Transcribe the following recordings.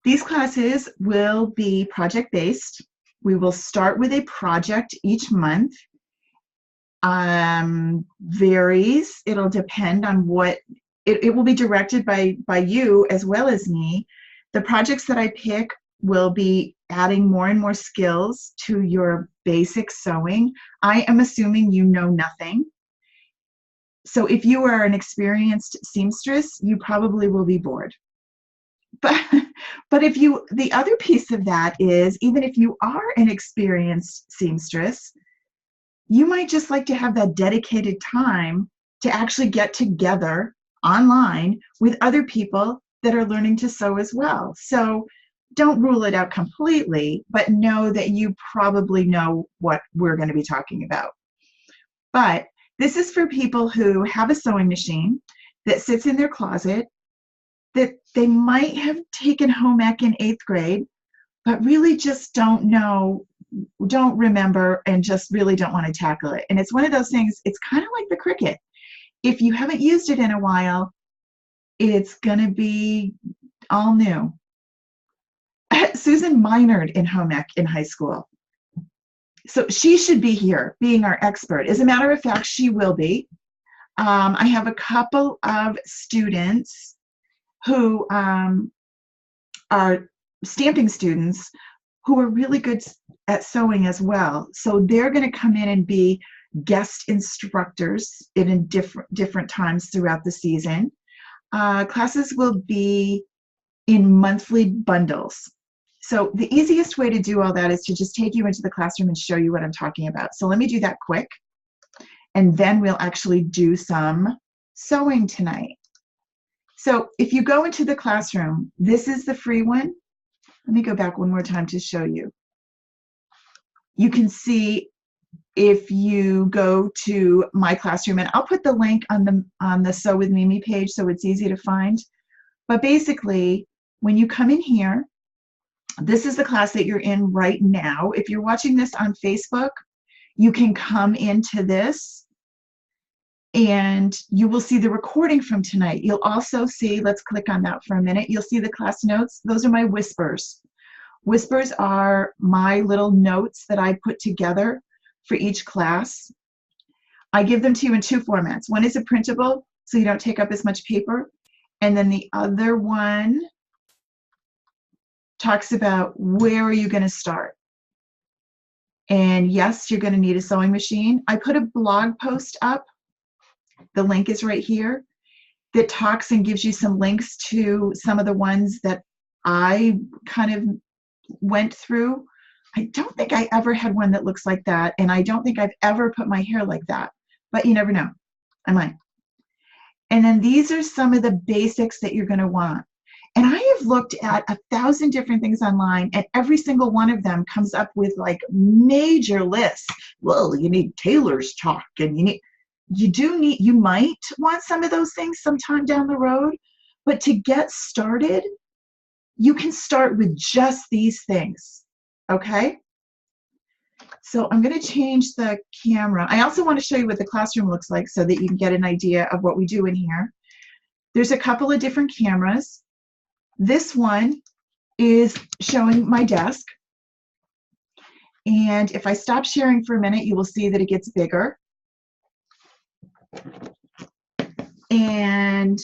These classes will be project-based. We will start with a project each month. Varies. It'll depend on what, it will be directed by you as well as me. The projects that I pick will be adding more and more skills to your basic sewing. I am assuming you know nothing. So if you are an experienced seamstress, you probably will be bored. But the other piece of that is, even if you are an experienced seamstress, you might just like to have that dedicated time to actually get together online with other people that are learning to sew as well. So don't rule it out completely, but know that you probably know what we're going to be talking about. But this is for people who have a sewing machine that sits in their closet that they might have taken home ec in 8th grade, but really just don't know, don't remember, and just really don't want to tackle it. And it's one of those things, it's kind of like the Cricut. If you haven't used it in a while, it's going to be all new. Susan minored in home ec in high school. So she should be here being our expert. As a matter of fact, she will be. I have a couple of students who are stamping students who are really good at sewing as well. So they're going to come in and be guest instructors in different times throughout the season. Classes will be in monthly bundles. So the easiest way to do all that is to just take you into the classroom and show you what I'm talking about. So let me do that quick, and then we'll actually do some sewing tonight. So if you go into the classroom, this is the free one. Let me go back one more time to show you. You can see if you go to my classroom, and I'll put the link on the Sew with Mimi page so it's easy to find. But basically, when you come in here, this is the class that you're in right now. If you're watching this on Facebook, you can come into this and you will see the recording from tonight. You'll also see, let's click on that for a minute, you'll see the class notes. Those are my whispers. Whispers are my little notes that I put together for each class. I give them to you in 2 formats. One is a printable, so you don't take up as much paper. And then the other one talks about where are you going to start. And yes, you're going to need a sewing machine. I put a blog post up. The link is right here that talks and gives you some links to some of the ones that I kind of went through. I don't think I ever had one that looks like that, and I don't think I've ever put my hair like that, but you never know. I might. And then these are some of the basics that you're going to want. And I have looked at 1,000 different things online, and every single one of them comes up with like major lists. Well, you need tailor's chalk, and you might want some of those things sometime down the road, but to get started, you can start with just these things, okay? So I'm going to change the camera. I also want to show you what the classroom looks like so that you can get an idea of what we do in here. There's a couple of different cameras. This one is showing my desk. And if I stop sharing for a minute, you will see that it gets bigger. And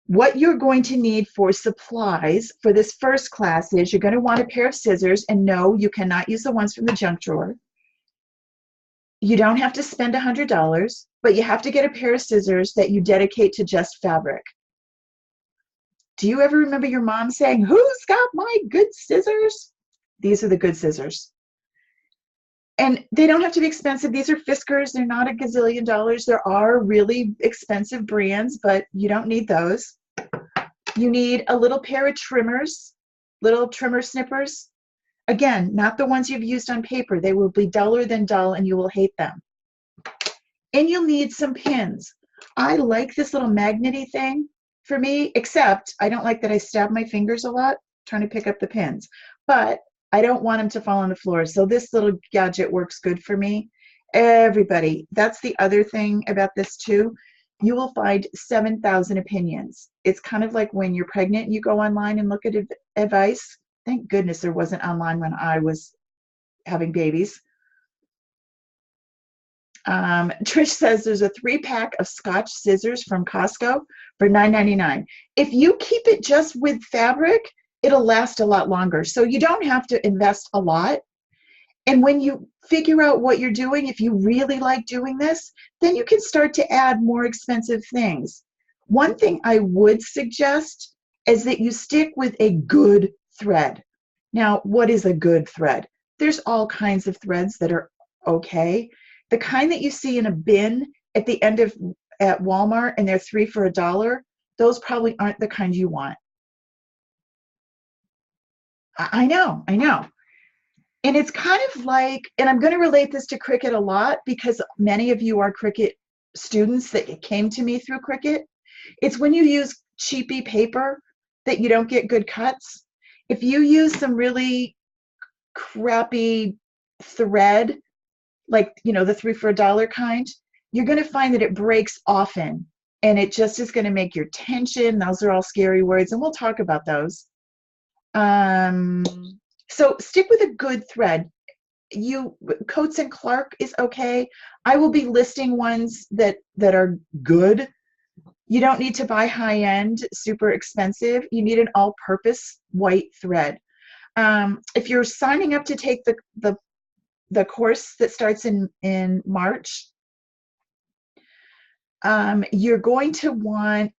what you're going to need for supplies for this first class is you're going to want a pair of scissors, and no, you cannot use the ones from the junk drawer. You don't have to spend $100, but you have to get a pair of scissors that you dedicate to just fabric. Do you ever remember your mom saying, "Who's got my good scissors?" These are the good scissors. And they don't have to be expensive. These are Fiskars. They're not a gazillion dollars. There are really expensive brands, but you don't need those. You need a little pair of trimmers, little trimmer snippers. Again, not the ones you've used on paper. They will be duller than dull, and you will hate them. And you'll need some pins. I like this little magnety thing for me, except I don't like that I stab my fingers a lot trying to pick up the pins. But I don't want them to fall on the floor, so this little gadget works good for me. Everybody, that's the other thing about this too. you will find 7,000 opinions. It's kind of like when you're pregnant and you go online and look at advice. Thank goodness there wasn't online when I was having babies. Trish says there's a 3-pack of Scotch scissors from Costco for $9.99. If you keep it just with fabric, it'll last a lot longer. So you don't have to invest a lot. And when you figure out what you're doing, if you really like doing this, then you can start to add more expensive things. One thing I would suggest is that you stick with a good thread. Now, what is a good thread? There's all kinds of threads that are okay. The kind that you see in a bin at the end of at Walmart and they're 3 for $1, those probably aren't the kind you want. I know. And it's kind of like, and I'm going to relate this to Cricut a lot because many of you are Cricut students that came to me through Cricut. It's when you use cheapy paper that you don't get good cuts. If you use some really crappy thread, like, the 3 for $1 kind, you're going to find that it breaks often. And it just is going to make your tension. Those are all scary words, and we'll talk about those. So stick with a good thread. Coats and Clark is okay. I will be listing ones that are good. You don't need to buy high-end, super expensive. You need an all-purpose white thread. If you're signing up to take the course that starts in March, you're going to want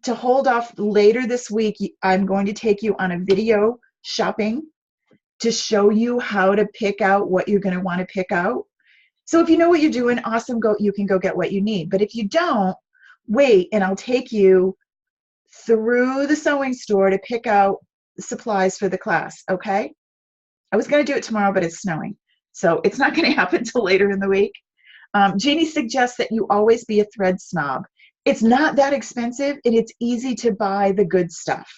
to hold off later this week. I'm going to take you on a video shopping to show you how to pick out what you're going to want to pick out. So if you know what you're doing, awesome, you can go get what you need. But if you don't, wait, and I'll take you through the sewing store to pick out supplies for the class, okay? I was going to do it tomorrow, but it's snowing, so it's not going to happen till later in the week. Jeannie suggests that you always be a thread snob. It's not that expensive, and it's easy to buy the good stuff.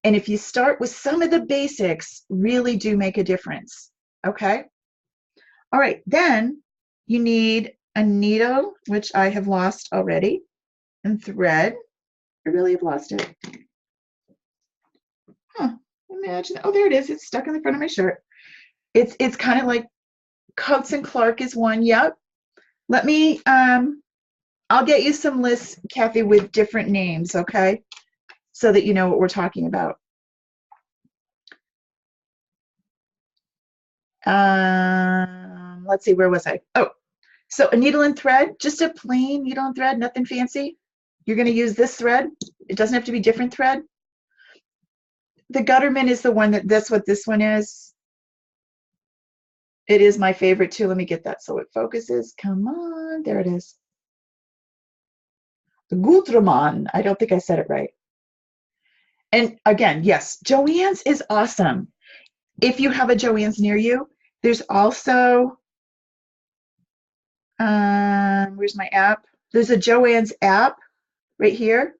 And if you start with some of the basics, really do make a difference, okay? All right, then you need a needle, which I have lost already, and thread. I really have lost it. Imagine, oh, there it is. It's stuck in the front of my shirt. It's kind of like Coats and Clark is one, yep. Let me, I'll get you some lists, Kathy, with different names, okay? So that you know what we're talking about. Let's see, where was I? Oh, so a needle and thread, just a plain needle and thread, nothing fancy. You're going to use this thread. It doesn't have to be different thread. The Gutterman is the one that's what this one is. It is my favorite too. Let me get that so it focuses. Come on, there it is. The Gutterman. I don't think I said it right. And again, yes, Joann's is awesome. If you have a Joann's near you, there's also, where's my app? There's a Joann's app right here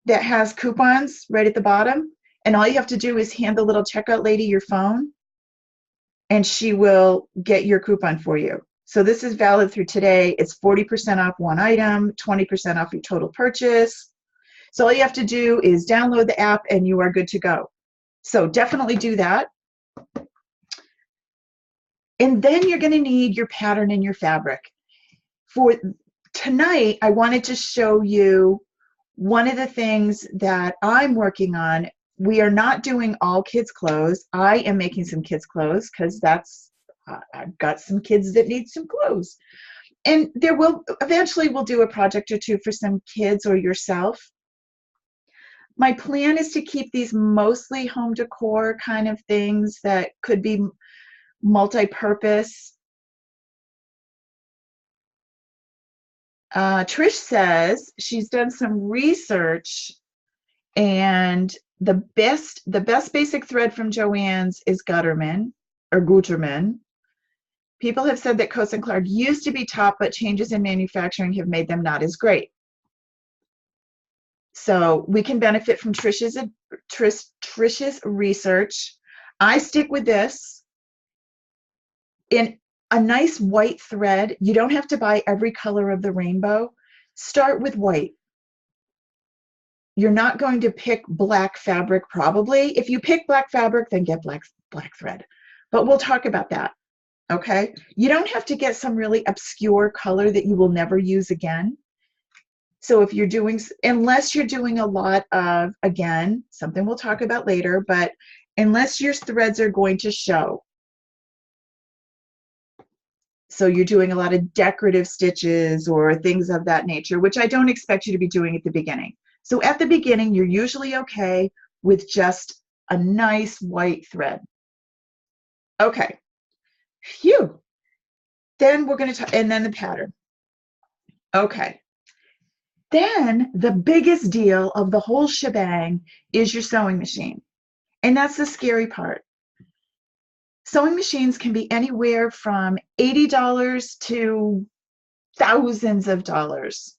that has coupons right at the bottom. And all you have to do is hand the little checkout lady your phone, and she will get your coupon for you. So this is valid through today. It's 40% off one item, 20% off your total purchase. So all you have to do is download the app and you are good to go. So definitely do that. And then you're going to need your pattern and your fabric. For tonight, I wanted to show you one of the things that I'm working on. We are not doing all kids' clothes. I am making some kids' clothes because I've got some kids that need some clothes. And eventually we'll do a project or two for some kids or yourself. My plan is to keep these mostly home decor kind of things that could be multi-purpose. Trish says she's done some research, and the best basic thread from Joann's is Gutterman or Guterman. People have said that Coats and Clark used to be top, but changes in manufacturing have made them not as great. So we can benefit from Trish's research. I stick with this. In a nice white thread, you don't have to buy every color of the rainbow. Start with white. You're not going to pick black fabric probably. If you pick black fabric, then get black thread. But we'll talk about that, okay? You don't have to get some really obscure color that you will never use again. So if you're doing, unless you're doing a lot of, again, something we'll talk about later, but unless your threads are going to show. So you're doing a lot of decorative stitches or things of that nature, which I don't expect you to be doing at the beginning. So at the beginning, you're usually okay with just a nice white thread. Okay, phew. Then we're going to, and then the pattern. Okay. Then the biggest deal of the whole shebang is your sewing machine. And that's the scary part. Sewing machines can be anywhere from $80 to thousands of dollars.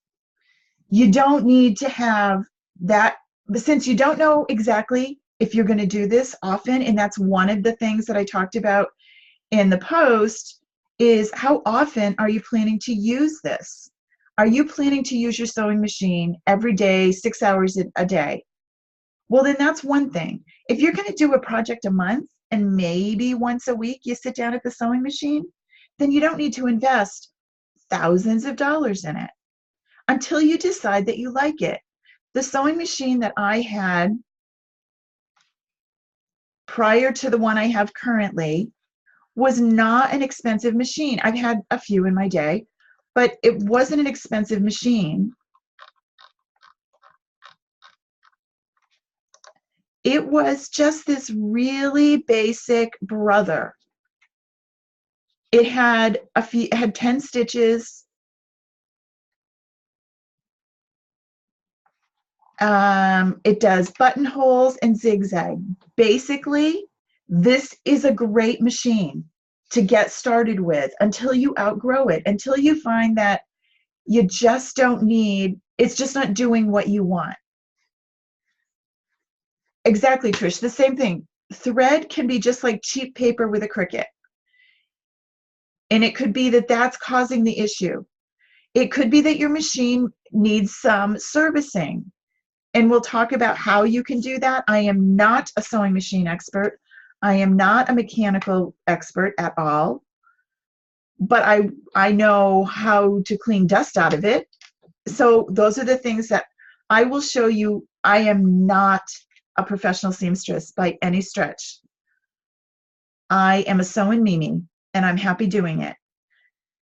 You don't need to have that, but since you don't know exactly if you're going to do this often, and that's one of the things that I talked about in the post, is how often are you planning to use this? Are you planning to use your sewing machine every day, 6 hours a day? Well, then that's one thing. If you're going to do a project a month and maybe once a week you sit down at the sewing machine, then you don't need to invest thousands of dollars in it until you decide that you like it. The sewing machine that I had prior to the one I have currently was not an expensive machine. I've had a few in my day, but it wasn't an expensive machine. It was just this really basic brother. It had it had 10 stitches. It does buttonholes and zigzag. Basically, this is a great machine to get started with until you outgrow it, until you find that you just don't need, it's just not doing what you want. Exactly, Trish, the same thing. Thread can be just like cheap paper with a Cricut. And it could be that that's causing the issue. It could be that your machine needs some servicing. And we'll talk about how you can do that. I am not a sewing machine expert. I am not a mechanical expert at all. But I know how to clean dust out of it. So those are the things that I will show you. I am not a professional seamstress by any stretch. I am a sewing Mimi, and I'm happy doing it.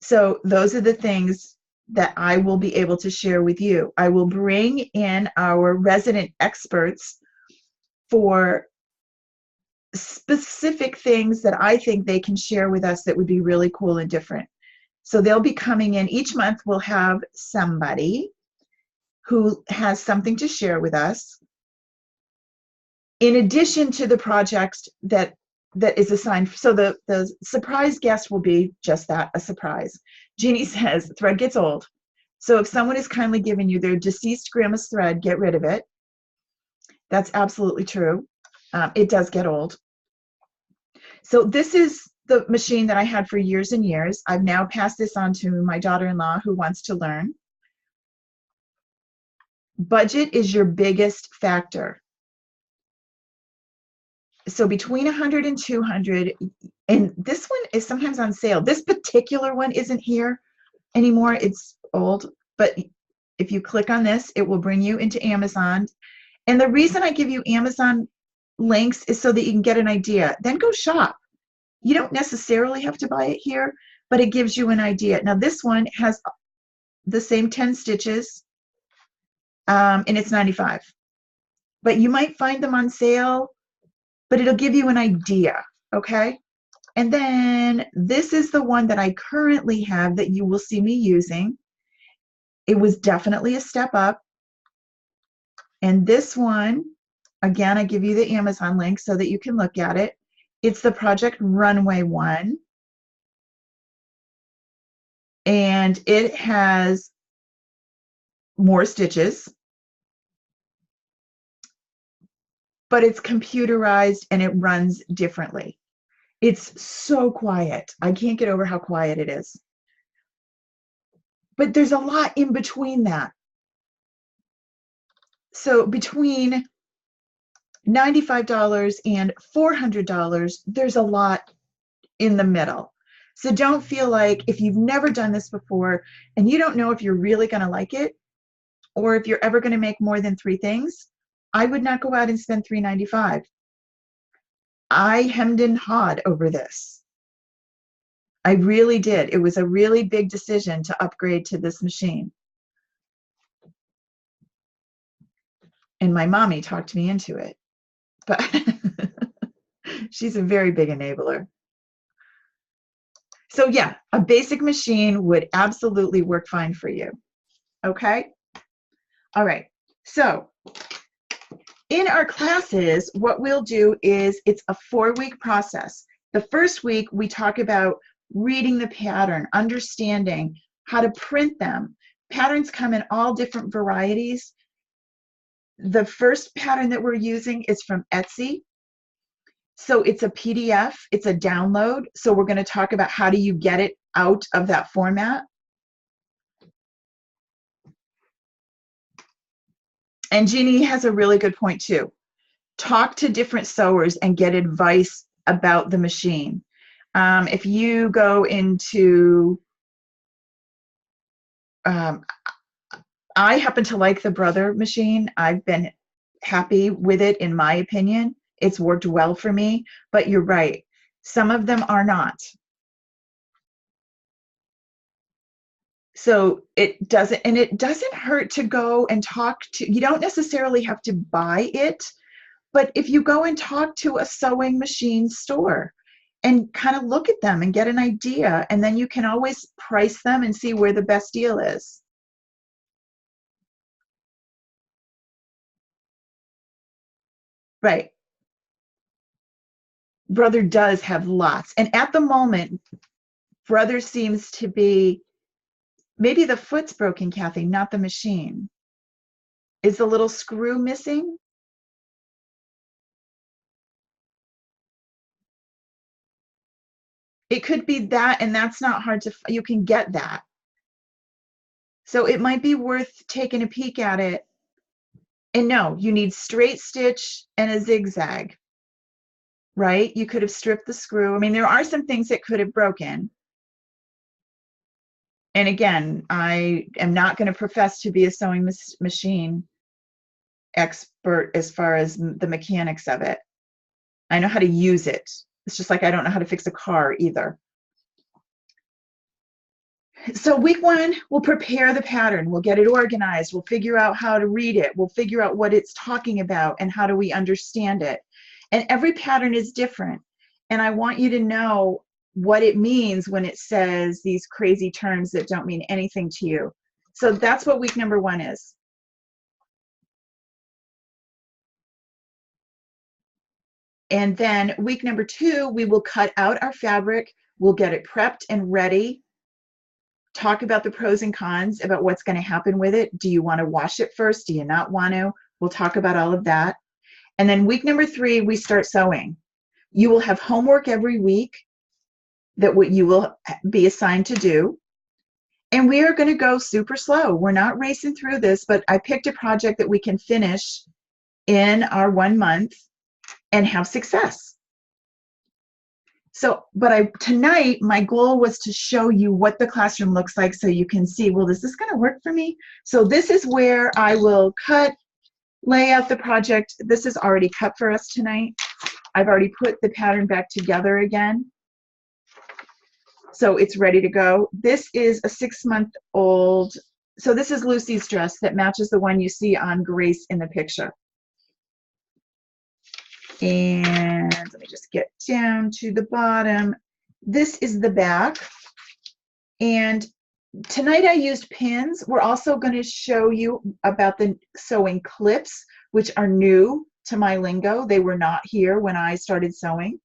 So those are the things that I will be able to share with you. I will bring in our resident experts for specific things that I think they can share with us that would be really cool and different. So they'll be coming in each month. We'll have somebody who has something to share with us in addition to the project that is assigned. So the surprise guest will be just that, a surprise. Jeannie says, thread gets old. So if someone is kindly giving you their deceased grandma's thread, get rid of it. That's absolutely true. It does get old. So this is the machine that I had for years and years. I've now passed this on to my daughter-in-law who wants to learn. Budget is your biggest factor. So between 100 and 200, and this one is sometimes on sale. This particular one isn't here anymore. It's old, but if you click on this, it will bring you into Amazon. And the reason I give you Amazon links is so that you can get an idea. Then go shop. You don't necessarily have to buy it here, but it gives you an idea. Now this one has the same 10 stitches, and it's $95. But you might find them on sale, but it'll give you an idea, okay? And then this is the one that I currently have that you will see me using. It was definitely a step up. And this one, again, I give you the Amazon link so that you can look at it. It's the Project Runway one. And it has more stitches, but it's computerized and it runs differently. It's so quiet. I can't get over how quiet it is. but there's a lot in between that. So between $95 and $400, there's a lot in the middle. So don't feel like if you've never done this before and you don't know if you're really going to like it or if you're ever going to make more than 3 things, I would not go out and spend $3.95. I hemmed and hawed over this. I really did. It was a really big decision to upgrade to this machine. And my mommy talked me into it. But she's a very big enabler. So yeah, a basic machine would absolutely work fine for you. Okay? All right. So in our classes, what we'll do is it's a 4-week process. The first week, we talk about reading the pattern, understanding how to print them. Patterns come in all different varieties. The first pattern that we're using is from Etsy. So it's a PDF, it's a download. So we're going to talk about how do you get it out of that format. And Jeannie has a really good point too. Talk to different sewers and get advice about the machine. If you go into, I happen to like the Brother machine. I've been happy with it, in my opinion. It's worked well for me, but you're right. Some of them are not. So it doesn't hurt to go and talk to, you don't necessarily have to buy it, but if you go and talk to a sewing machine store and kind of look at them and get an idea, and then you can always price them and see where the best deal is. Right. Brother does have lots. And at the moment, Brother seems to be, maybe the foot's broken, Kathy, not the machine. Is the little screw missing? It could be that, and that's not hard to, you can get that. So it might be worth taking a peek at it. And no, you need straight stitch and a zigzag, right? You could have stripped the screw. I mean, there are some things that could have broken. And again, I am not going to profess to be a sewing machine expert as far as the mechanics of it. I know how to use it. It's just like I don't know how to fix a car either. So week 1, we'll prepare the pattern. We'll get it organized. We'll figure out how to read it. We'll figure out what it's talking about and how do we understand it. And every pattern is different. And I want you to know what it means when it says these crazy terms that don't mean anything to you. So that's what week number 1 is. And then week number 2, we will cut out our fabric. We'll get it prepped and ready. Talk about the pros and cons about what's going to happen with it. Do you want to wash it first? Do you not want to? We'll talk about all of that. And then week number 3, we start sewing. You will have homework every week that what you will be assigned to do. And we are going to go super slow. We're not racing through this, but I picked a project that we can finish in our 1 month and have success. So, but tonight, my goal was to show you what the classroom looks like so you can see, well, is this going to work for me? So this is where I will cut, lay out the project. This is already cut for us tonight. I've already put the pattern back together again. So it's ready to go. This is a 6-month-old. So this is Lucy's dress that matches the one you see on Grace in the picture. And let me just get down to the bottom. This is the back. And tonight I used pins. We're also going to show you about the sewing clips, which are new to my lingo. They were not here when I started sewing.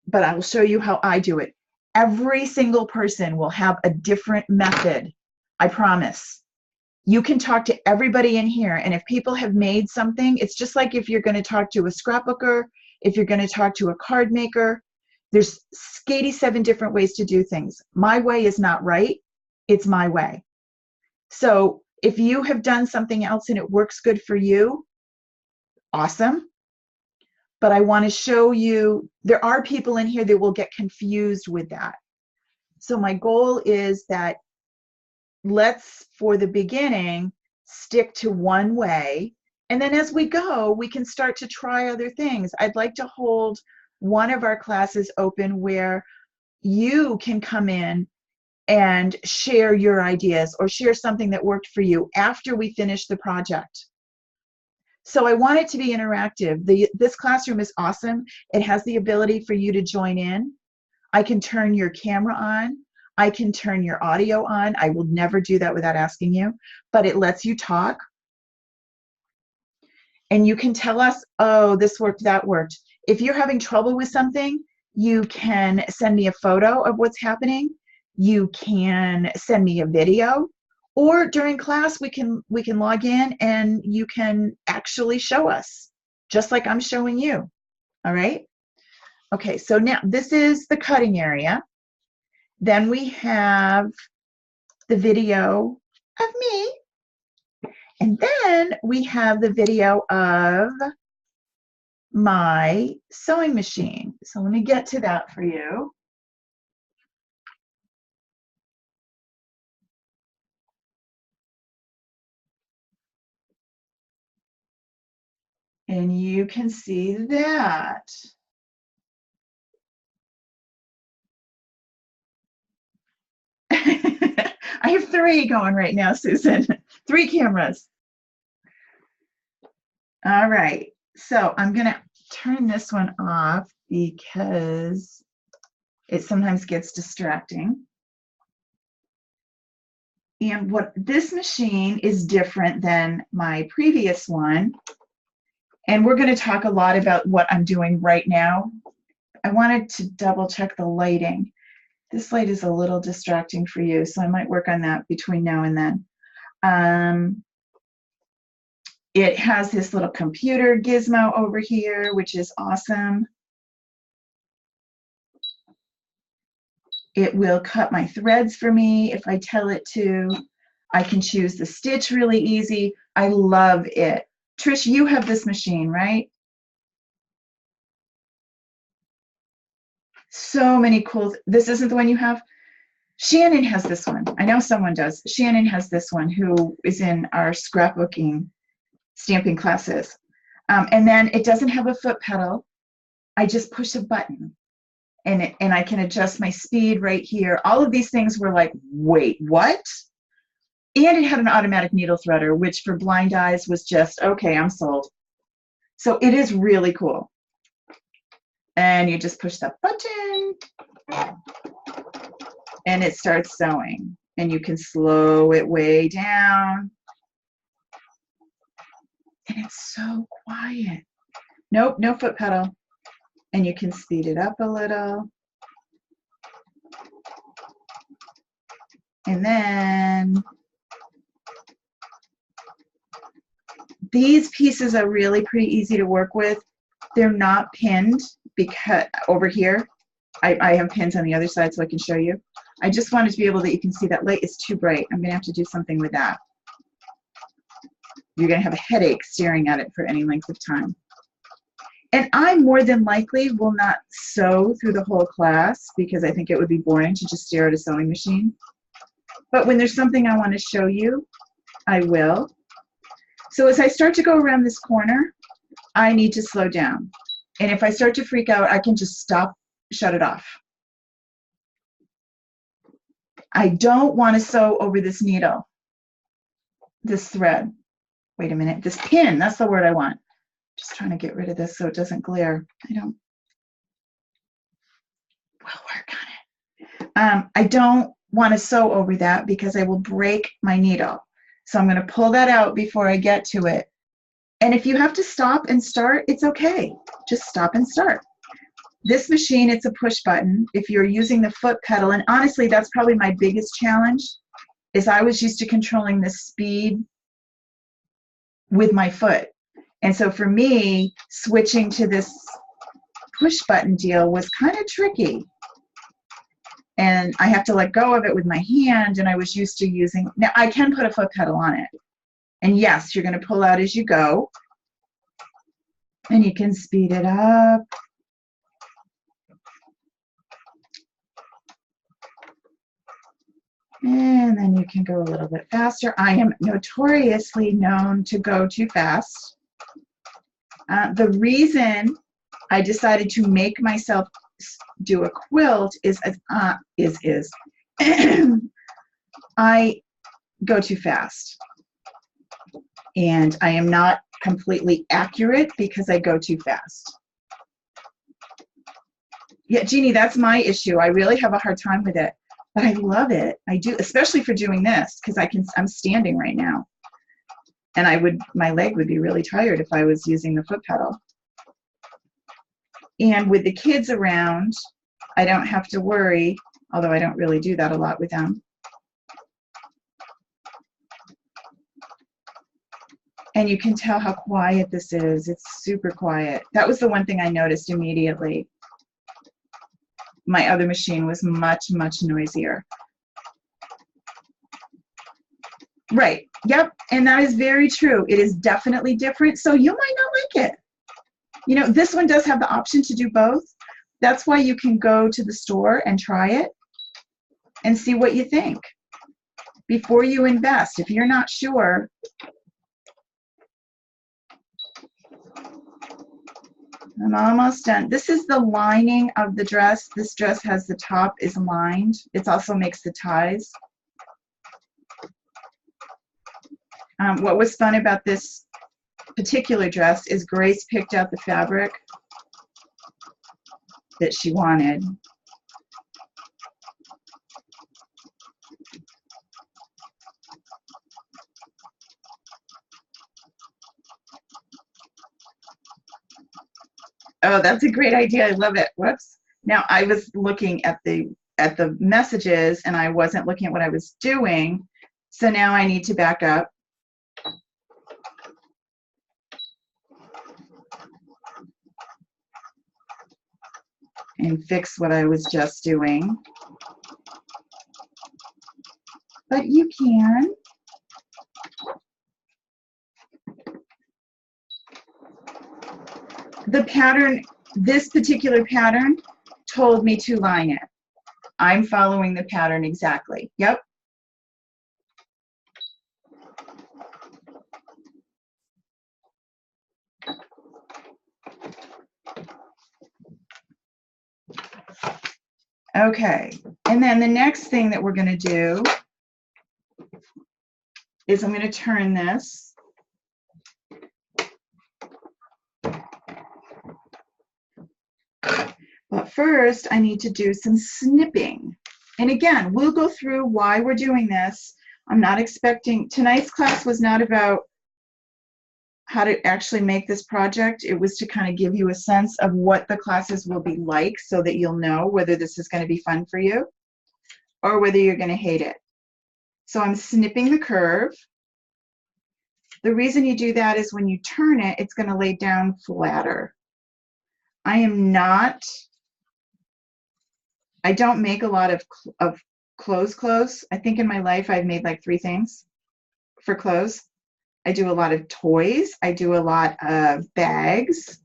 But I will show you how I do it. Every single person will have a different method, I promise. You can talk to everybody in here, and if people have made something, it's just like if you're going to talk to a scrapbooker, if you're going to talk to a card maker, there's 87 different ways to do things. My way is not right, It's my way. So if you have done something else and it works good for you, awesome. But I want to show you, there are people in here that will get confused with that. So my goal is that let's, for the beginning, stick to one way. And then as we go, we can start to try other things. I'd like to hold one of our classes open where you can come in and share your ideas or share something that worked for you after we finish the project. So I want it to be interactive. This classroom is awesome. It has the ability for you to join in. I can turn your camera on. I can turn your audio on. I will never do that without asking you, but it lets you talk. And you can tell us, oh, this worked, that worked. If you're having trouble with something, you can send me a photo of what's happening. You can send me a video, or during class we can log in and you can actually show us, just like I'm showing you. All right? Okay, so now this is the cutting area. Then we have the video of me. And then we have the video of my sewing machine. So let me get to that for you. And you can see that. I have 3 going right now, Susan. 3 cameras. All right. So I'm going to turn this one off because it sometimes gets distracting. And what this machine is different than my previous one. And we're going to talk a lot about what I'm doing right now. I wanted to double check the lighting. This light is a little distracting for you, so I might work on that between now and then. It has this little computer gizmo over here, which is awesome. It will cut my threads for me if I tell it to. I can choose the stitch really easy. I love it. Trish, you have this machine, right? So many cool, this isn't the one you have? Shannon has this one. I know someone does. Shannon has this one who is in our scrapbooking stamping classes. And then it doesn't have a foot pedal. I just push a button and I can adjust my speed right here. All of these things were like, wait, what? And it had an automatic needle threader, which for blind eyes was just, okay, I'm sold. So it is really cool. And you just push that button and it starts sewing. And you can slow it way down. And it's so quiet. Nope, no foot pedal. And you can speed it up a little. And then these pieces are really pretty easy to work with. They're not pinned because over here, I have pins on the other side so I can show you. I just wanted to be able that you can see that light is too bright. I'm gonna have to do something with that. You're gonna have a headache staring at it for any length of time. And I more than likely will not sew through the whole class because I think it would be boring to just stare at a sewing machine. But when there's something I want to show you, I will. So as I start to go around this corner, I need to slow down. And if I start to freak out, I can just stop, shut it off. I don't want to sew over this needle, this thread. Wait a minute, this pin, that's the word I want. Just trying to get rid of this so it doesn't glare. We'll work on it. I don't want to sew over that because I will break my needle. So I'm going to pull that out before I get to it. And if you have to stop and start, it's okay. Just stop and start. This machine, it's a push button. If you're using the foot pedal, and honestly, that's probably my biggest challenge, is I was used to controlling the speed with my foot. And so for me, switching to this push button deal was kind of tricky. and I have to let go of it with my hand, and I was used to using, now I can put a foot pedal on it. And yes, you're going to pull out as you go, and you can speed it up. And then you can go a little bit faster. I am notoriously known to go too fast. The reason I decided to make myself do a quilt is I go too fast. And I am not completely accurate because I go too fast. Yeah, Jeannie, that's my issue. I really have a hard time with it. But I love it. I do, especially for doing this, because I'm standing right now. And my leg would be really tired if I was using the foot pedal. And with the kids around, I don't have to worry, although I don't really do that a lot with them. And you can tell how quiet this is. It's super quiet. That was the one thing I noticed immediately. My other machine was much, much noisier. Right. Yep. And that is very true. It is definitely different. So you might not like it. You know, this one does have the option to do both. That's why you can go to the store and try it and see what you think before you invest. If you're not sure, I'm almost done. This is the lining of the dress. This dress has the top is lined. It also makes the ties. What was fun about this particular dress is Grace picked out the fabric that she wanted. Oh, that's a great idea. I love it. Whoops. Now I was looking at the messages and I wasn't looking at what I was doing. So now I need to back up. And fix what I was just doing. But you can. The pattern, this particular pattern told me to line it. I'm following the pattern exactly. Yep. Okay, and then the next thing that we're going to do is I'm going to turn this. But first, I need to do some snipping. And again, we'll go through why we're doing this. I'm not expecting, tonight's class was not about how to actually make this project. It was to kind of give you a sense of what the classes will be like so that you'll know whether this is going to be fun for you or whether you're going to hate it. So I'm snipping the curve. The reason you do that is when you turn it, it's going to lay down flatter. I don't make a lot of clothes. I think in my life I've made like 3 things for clothes. I do a lot of toys. I do a lot of bags.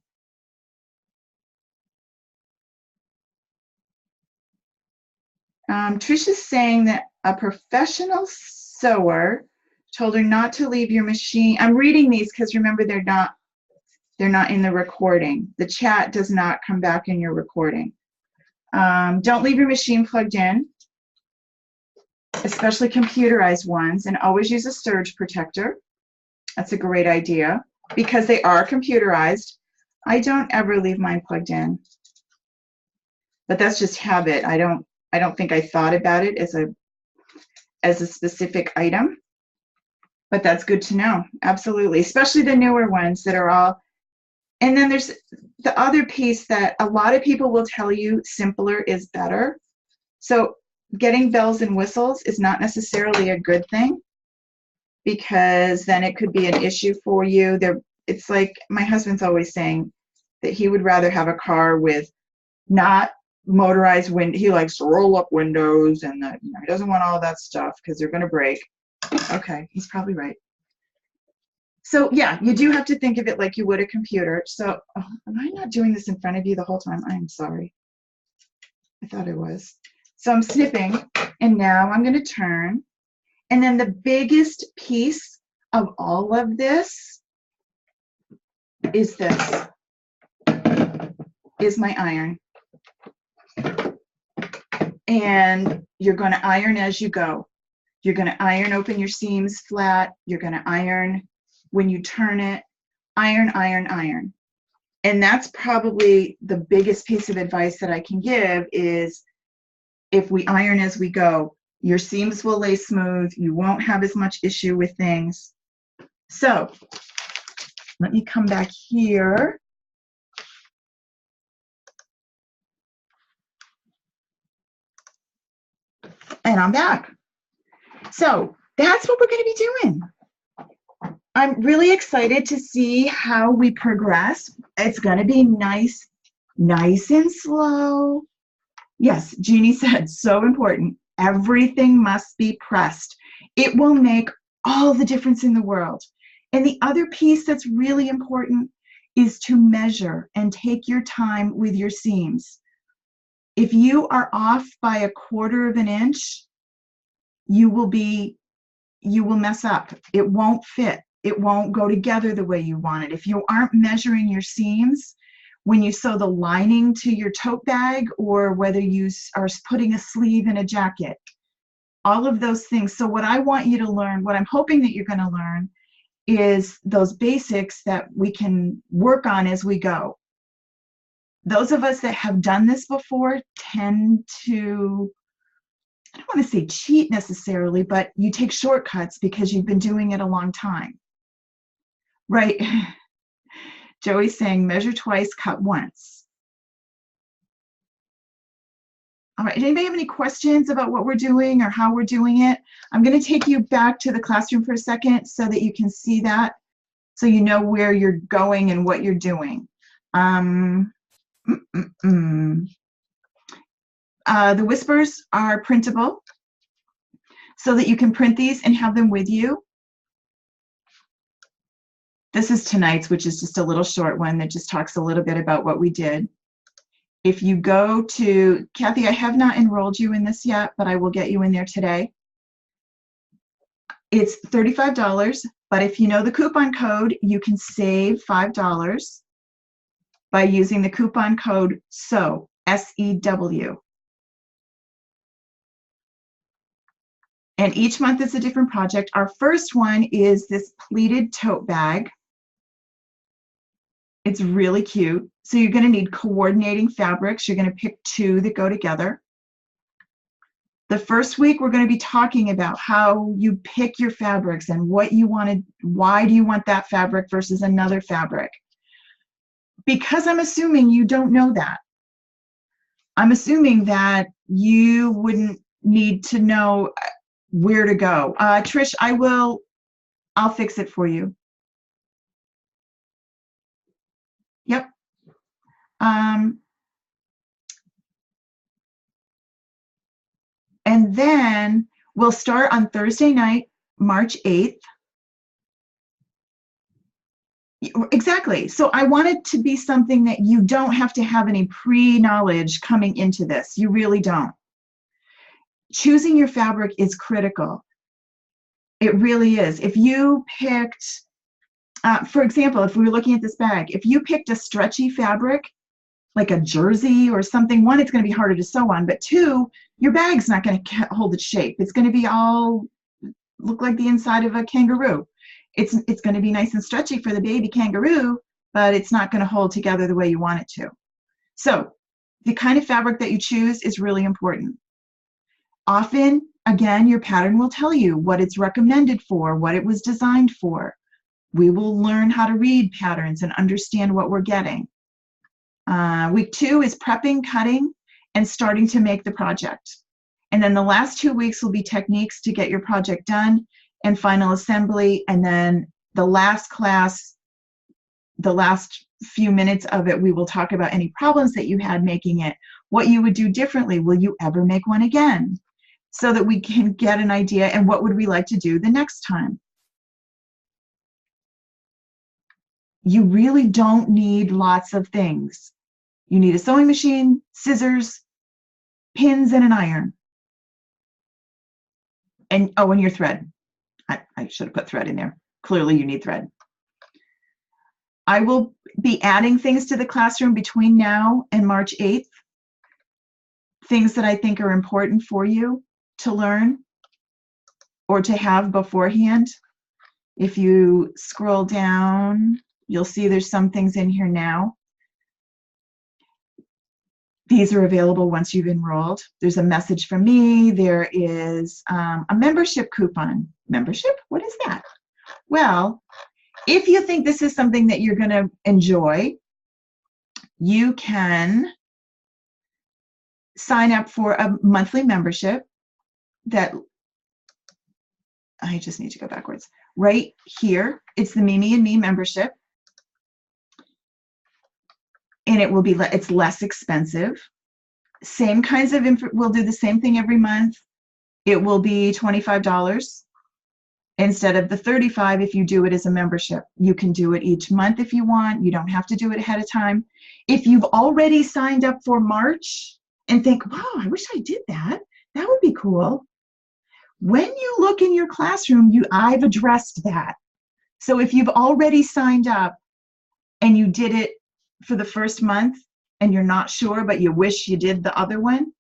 Trisha's saying that a professional sewer told her not to leave your machine. I'm reading these because remember they're not in the recording. The chat does not come back in your recording. Don't leave your machine plugged in, especially computerized ones, and always use a surge protector. That's a great idea because they are computerized. I don't ever leave mine plugged in, but that's just habit. I don't think I thought about it as a specific item, but that's good to know. Absolutely, especially the newer ones that are all. And then there's the other piece that a lot of people will tell you simpler is better. So getting bells and whistles is not necessarily a good thing, because then it could be an issue for you. It's like my husband's always saying that he would rather have a car with not motorized window. He likes to roll up windows, and that, he doesn't want all that stuff because they're going to break. Okay, he's probably right. So yeah, you do have to think of it like you would a computer. So am I not doing this in front of you the whole time? I'm sorry. I thought I was. So I'm snipping, and now I'm going to turn. And then the biggest piece of all of this is my iron. And you're going to iron as you go. You're going to iron open your seams flat. You're going to iron when you turn it. Iron, iron, iron. And that's probably the biggest piece of advice that I can give is if we iron as we go, your seams will lay smooth. You won't have as much issue with things. So let me come back here. And I'm back. So that's what we're going to be doing. I'm really excited to see how we progress. It's going to be nice and slow. Yes, Jeannie said, so important. Everything must be pressed. It will make all the difference in the world. And the other piece that's really important is to measure and take your time with your seams. If you are off by 1/4 of an inch, you will mess up. It won't fit. It won't go together the way you want it. If you aren't measuring your seams when you sew the lining to your tote bag, or whether you are putting a sleeve in a jacket, all of those things. So what I want you to learn, what I'm hoping that you're going to learn, is those basics that we can work on as we go. Those of us that have done this before tend to, I don't want to say cheat necessarily, but you take shortcuts because you've been doing it a long time. Right? Joey's saying measure twice, cut once. All right, does anybody have any questions about what we're doing or how we're doing it? I'm going to take you back to the classroom for a second so that you can see that, so you know where you're going and what you're doing. The whispers are printable so that you can print these and have them with you. This is tonight's, which is just a little short one that just talks a little bit about what we did. If you go to, Kathy, I have not enrolled you in this yet, but I will get you in there today. It's $35, but if you know the coupon code, you can save $5 by using the coupon code SEW, S-E-W. And each month is a different project. Our first one is this pleated tote bag. It's really cute. So you're going to need coordinating fabrics. You're going to pick 2 that go together. The first week, we're going to be talking about how you pick your fabrics and what you wanted. Why do you want that fabric versus another fabric? Because I'm assuming you don't know that. I'm assuming that you wouldn't need to know where to go. Trish, I'll fix it for you. Yep. And then we'll start on Thursday night, March 8th. Exactly. So I want it to be something that you don't have to have any pre-knowledge coming into this. You really don't. Choosing your fabric is critical. It really is. If you picked, for example, if we were looking at this bag, if you picked a stretchy fabric, like a jersey or something, 1, it's going to be harder to sew on, but 2, your bag's not going to hold its shape. It's going to be all look like the inside of a kangaroo. It's going to be nice and stretchy for the baby kangaroo, but it's not going to hold together the way you want it to. So the kind of fabric that you choose is really important. Often, again, your pattern will tell you what it's recommended for, what it was designed for. We will learn how to read patterns and understand what we're getting. Week 2 is prepping, cutting, and starting to make the project. And then the last 2 weeks will be techniques to get your project done and final assembly. And then the last class, the last few minutes of it, we will talk about any problems that you had making it, what you would do differently. Will you ever make one again? So that we can get an idea, and what would we like to do the next time? You really don't need lots of things. You need a sewing machine, scissors, pins, and an iron. And oh, and your thread. I should have put thread in there. Clearly you need thread. I will be adding things to the classroom between now and March 8th. Things that I think are important for you to learn or to have beforehand. If you scroll down, you'll see there's some things in here now. These are available once you've enrolled. There's a message from me. There is a membership coupon. Membership? What is that? Well, if you think this is something that you're going to enjoy, you can sign up for a monthly membership that, I just need to go backwards. Right here, it's the Mimi&Me membership. And it will be, it's less expensive. Same kinds of, we'll do the same thing every month. It will be $25 instead of the $35 if you do it as a membership. You can do it each month if you want. You don't have to do it ahead of time. If you've already signed up for March and think, wow, I wish I did that. That would be cool. When you look in your classroom, I've addressed that. So if you've already signed up and you did it for the first month and you're not sure, but you wish you did the other one,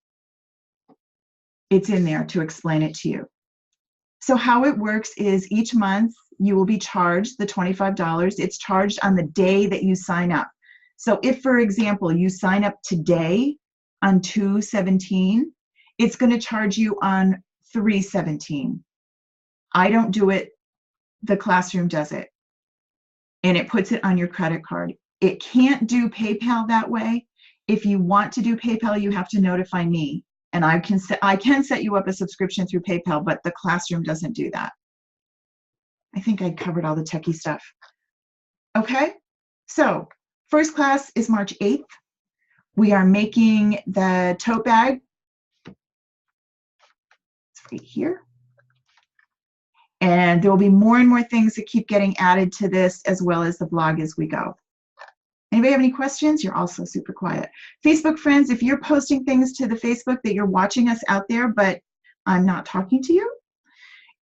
it's in there to explain it to you. So how it works is each month you will be charged the $25. It's charged on the day that you sign up. So if, for example, you sign up today on 2/17, it's going to charge you on 3/17. I don't do it. The classroom does it. And it puts it on your credit card. It can't do PayPal that way. If you want to do PayPal, you have to notify me. And I can set you up a subscription through PayPal, but the classroom doesn't do that. I think I covered all the techie stuff. Okay, so first class is March 8th. We are making the tote bag. It's right here. And there will be more and more things that keep getting added to this, as well as the blog as we go. Anybody have any questions? You're also super quiet. Facebook friends, if you're posting things to the Facebook that you're watching us out there, but I'm not talking to you,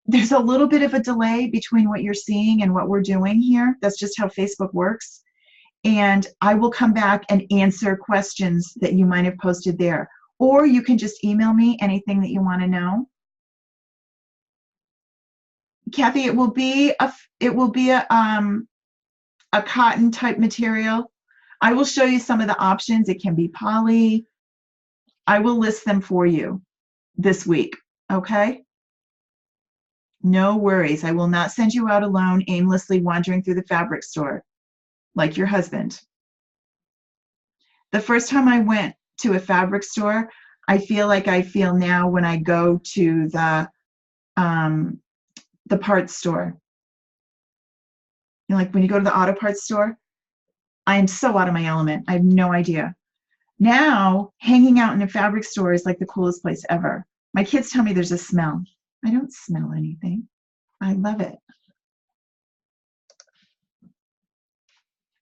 there's a little bit of a delay between what you're seeing and what we're doing here. That's just how Facebook works. And I will come back and answer questions that you might have posted there. Or you can just email me anything that you want to know. Kathy, it will be a cotton type material. I will show you some of the options. It can be poly. I will list them for you this week, okay? No worries. I will not send you out alone aimlessly wandering through the fabric store like your husband. The first time I went to a fabric store, I feel like I feel now when I go to the parts store. You know, like when you go to the auto parts store, I am so out of my element. I have no idea. Now, hanging out in a fabric store is like the coolest place ever. My kids tell me there's a smell. I don't smell anything. I love it.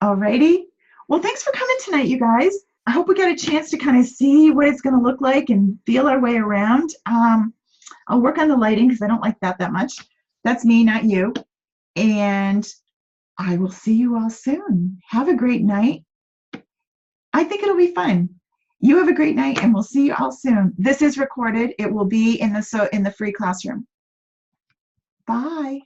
Alrighty. Well, thanks for coming tonight, you guys. I hope we get a chance to kind of see what it's going to look like and feel our way around. I'll work on the lighting because I don't like that much. That's me, not you. And I will see you all soon. Have a great night. I think it'll be fun. You have a great night, and we'll see you all soon. This is recorded. It will be in the free classroom. Bye.